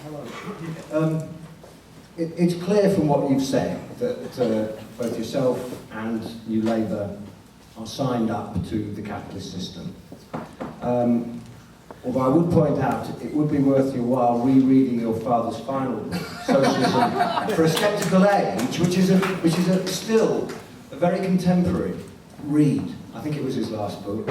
Hello. It's clear from what you've said that both yourself and New Labour are signed up to the capitalist system. Although I would point out it would be worth your while rereading your father's final book, Socialism for a Sceptical Age, which is still a very contemporary read. I think it was his last book.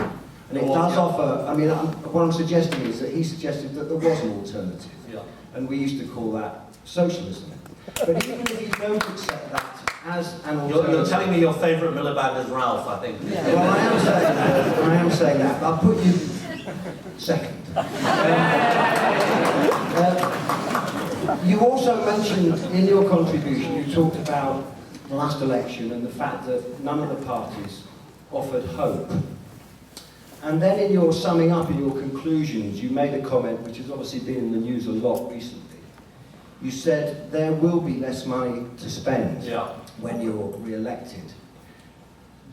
And it does offer, I mean, what I'm suggesting is that he suggested that there was an alternative. Yeah. And we used to call that socialism. But even if you don't accept that as an alternative... You're telling me your favourite Miliband is Ralph, I think. Yeah. Well, I am saying that, but I'll put you second. You also mentioned in your contribution, you talked about the last election and the fact that none of the parties offered hope. And then in your summing up, in your conclusions, you made a comment which has obviously been in the news a lot recently. You said there will be less money to spend when you're re-elected.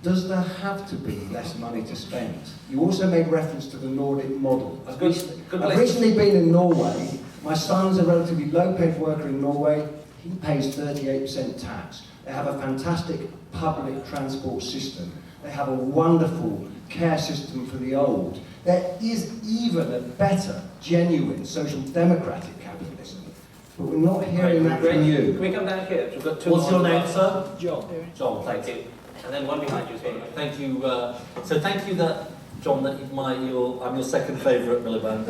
Does there have to be less money to spend? You also made reference to the Nordic model. I've recently been in Norway. My son's a relatively low-paid worker in Norway. He pays 38% tax. They have a fantastic public transport system. They have a wonderful care system for the old. There is even a better, genuine, social democratic capitalism. But we're not hearing that from you. Can we come down here? We've got two. What's your name, sir? John. John, thank you. And then one behind you. Thank you. So thank you, John, that I'm your second favourite Miliband.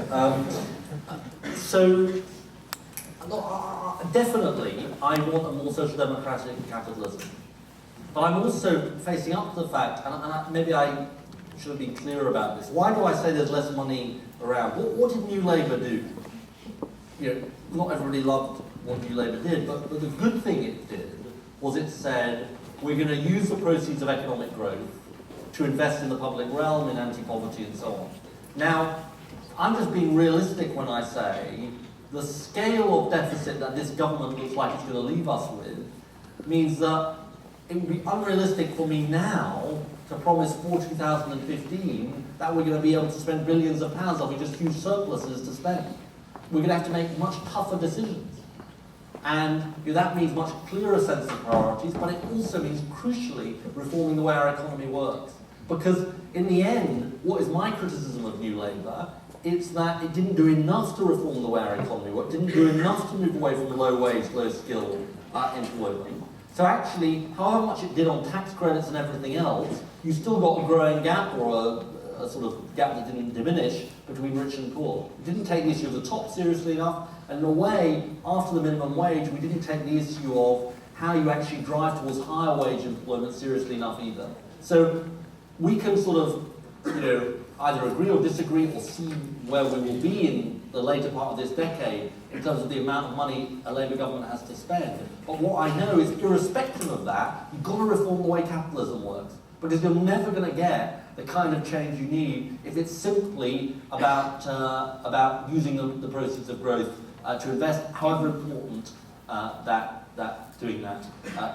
Definitely, I want a more social democratic capitalism. But I'm also facing up to the fact, maybe I should have been clearer about this. Why do I say there's less money around? What did New Labour do? You know, not everybody loved what New Labour did, but the good thing it did was it said, we're going to use the proceeds of economic growth to invest in the public realm, in anti-poverty and so on. Now, I'm just being realistic when I say the scale of deficit that this government looks like it's going to leave us with means that it would be unrealistic for me now to promise for 2015 that we're going to be able to spend billions of pounds on just huge surpluses to spend. We're going to have to make much tougher decisions. And that means much clearer sense of priorities, but it also means, crucially, reforming the way our economy works. Because in the end, what is my criticism of New Labour? It's that it didn't do enough to reform the way our economy works, didn't do enough to move away from low-wage, low-skill employment. So actually, however much it did on tax credits and everything else, you still got a growing gap, or a sort of gap that didn't diminish between rich and poor. It didn't take the issue of the top seriously enough, and in a way, after the minimum wage, we didn't take the issue of how you actually drive towards higher wage employment seriously enough either. So we can sort of, either agree or disagree or see where we will be in the later part of this decade in terms of the amount of money a Labour government has to spend. But what I know is, irrespective of that, you've got to reform the way capitalism works, because you're never going to get the kind of change you need if it's simply about using the proceeds of growth to invest, however important that doing that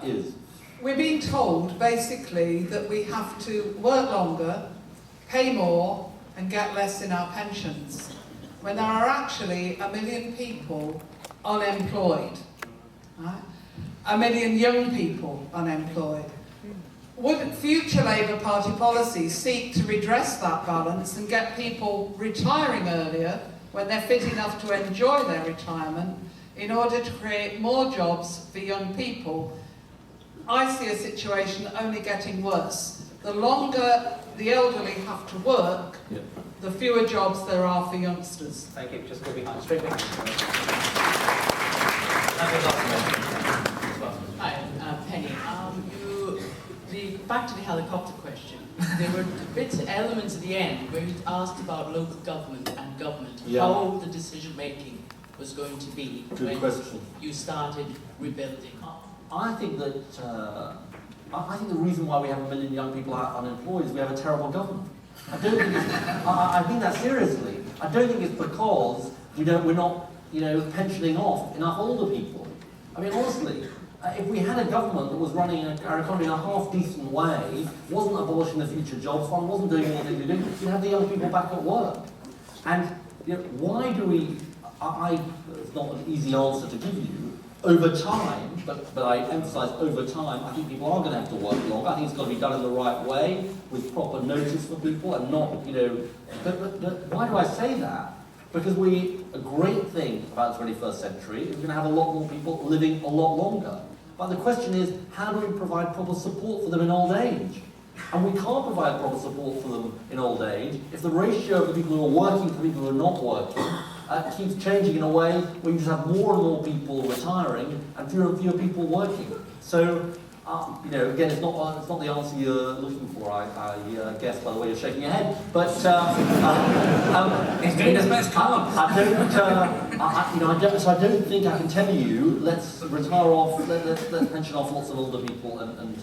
is. We're being told, basically, that we have to work longer, pay more, and get less in our pensions, when there are actually 1 million people unemployed, right? 1 million young people unemployed. Would future Labour Party policies seek to redress that balance and get people retiring earlier when they're fit enough to enjoy their retirement in order to create more jobs for young people? I see a situation only getting worse. The longer the elderly have to work, the fewer jobs there are for youngsters. Thank you. Just go behind. Straight behind. Hi, Penny. Back to the helicopter question. There were elements at the end where you asked about local government and government, how the decision making was going to be when you started rebuilding. I think that I think the reason why we have 1 million young people unemployed is we have a terrible government. I don't think I mean that seriously. I don't think it's because we're not pensioning off enough older people. I mean, honestly, if we had a government that was running our economy in a half-decent way, wasn't abolishing the Future Jobs Fund, wasn't doing anything to do, you'd have the young people back at work. And why do we... it's not an easy answer to give you. Over time, but I emphasise over time, I think people are going to have to work longer. I think it's got to be done in the right way, with proper notice for people, and not, but why do I say that? Because a great thing about the 21st century is we're going to have a lot more people living a lot longer. But the question is, how do we provide proper support for them in old age? And we can't provide proper support for them in old age if the ratio of the people who are working to the people who are not working keeps changing in a way where you just have more and more people retiring and fewer and fewer people working. So, again, it's not the answer you're looking for, I guess, by the way you're shaking your head. But He's doing his best, come on. I don't think I can tell you, let's retire off, let's pension off lots of older people and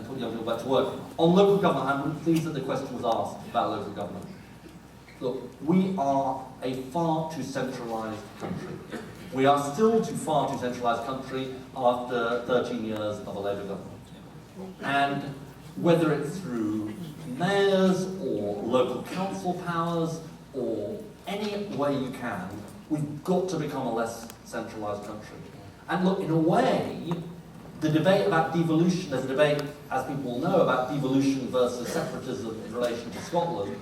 put young people back to work. On local government, I'm really pleased that the question was asked about local government. Look, we are a far too centralised country. We are still far too centralised country after 13 years of a Labour government. And whether it's through mayors or local council powers or any way you can, we've got to become a less centralised country. And look, in a way, the debate about devolution, there's a debate, as people will know, about devolution versus separatism in relation to Scotland.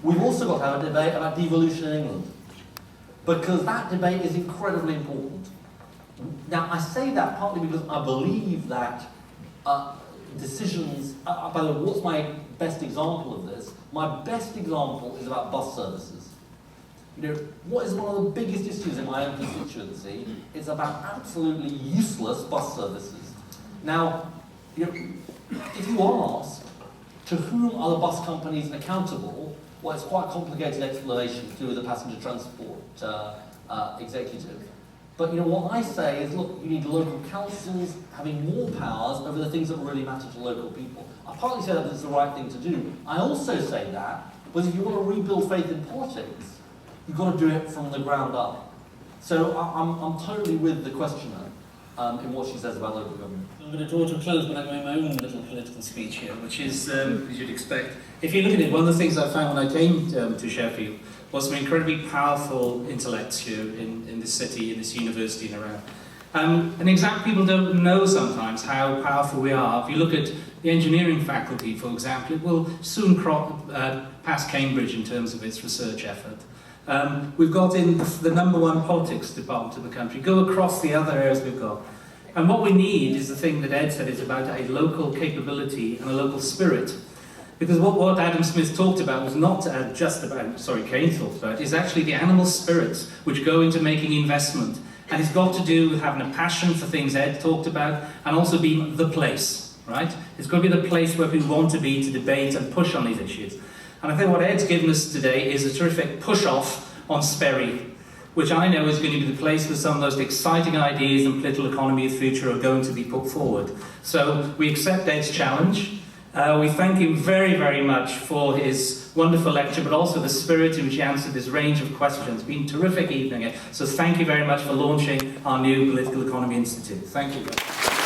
We've also got to have a debate about devolution in England, because that debate is incredibly important. Now, I say that partly because I believe that decisions, by the way, what's my best example of this? My best example is about bus services. What is one of the biggest issues in my own constituency? It's about absolutely useless bus services. Now, if you ask, to whom are the bus companies accountable? Well, it's quite a complicated explanation through the passenger transport executive. But what I say is, look, you need local councils having more powers over the things that really matter to local people. I partly say that it's the right thing to do. I also say that because if you want to rebuild faith in politics, you've got to do it from the ground up. So I'm totally with the questioner in what she says about local government. I'm going to draw to a close, but I'm going my own little political speech here, which is, as you'd expect. If you look at it, one of the things I found when I came to Sheffield was some incredibly powerful intellects here in this city, in this university and around. And exactly, people don't know sometimes how powerful we are. If you look at the engineering faculty, for example, it will soon pass Cambridge in terms of its research effort. We've got in the #1 politics department in the country. Go across the other areas we've got. And what we need is the thing that Ed said, is about a local capability and a local spirit. Because what Adam Smith talked about was not just about, Keynes talked about, is actually the animal spirits which go into making investment. And it's got to do with having a passion for things Ed talked about, and also being the place, right? It's got to be the place where people want to be to debate and push on these issues. And I think what Ed's given us today is a terrific push-off on Sperry, which I know is going to be the place where some of the most exciting ideas in political economy of the future are going to be put forward. So we accept Ed's challenge. We thank him very, very much for his wonderful lecture, but also the spirit in which he answered this range of questions. It's been a terrific evening. So thank you very much for launching our new Political Economy Institute. Thank you.